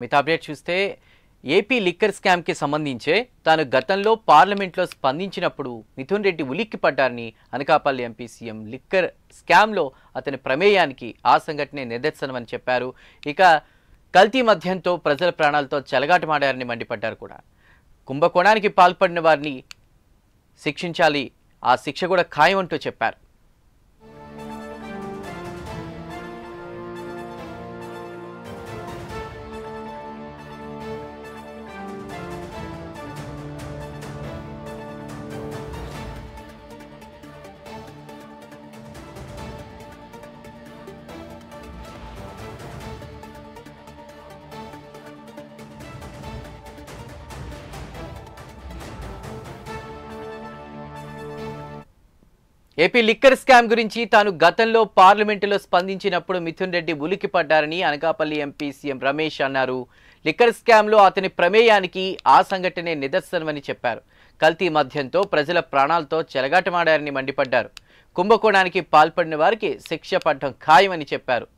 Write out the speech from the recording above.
మిగతా అప్డేట్ చూస్తే AP liquor scam కి సంబంధించే తాను గతంలో పార్లమెంట్లో స్పందించినప్పుడు మిథున్ రెడ్డి ఉలిక్కిపడ్డారని Anakapalli MP CM liquor scam లో అతని ప్రమేయానికి ఆ సంఘటనే నిదర్శనమని చెప్పారు. ఇక కల్తీ మద్యంతో ప్రజల ప్రాణాలతో చెలగాటమాడారని మండిపడ్డారు కూడా. కుంభకోణానికి పాల్పడిన వారిని శిక్షించాలి, ఆ శిక్ష కూడా ఖాయం అంటూ చెప్పారు. ఏపీ లిక్కర్ స్కామ్ గురించి తాను గతంలో పార్లమెంటులో స్పందించినప్పుడు మిథున్ రెడ్డి ఉలిక్కిపడ్డారని అనకాపల్లి ఎంపీ సీఎం రమేష్ అన్నారు. లిక్కర్ స్కామ్లో అతని ప్రమేయానికి ఆ సంఘటనే నిదర్శనమని చెప్పారు. కల్తీ మద్యంతో ప్రజల ప్రాణాలతో చెలగాటమాడారని మండిపడ్డారు. కుంభకోణానికి పాల్పడిన వారికి శిక్ష పడడం ఖాయమని చెప్పారు.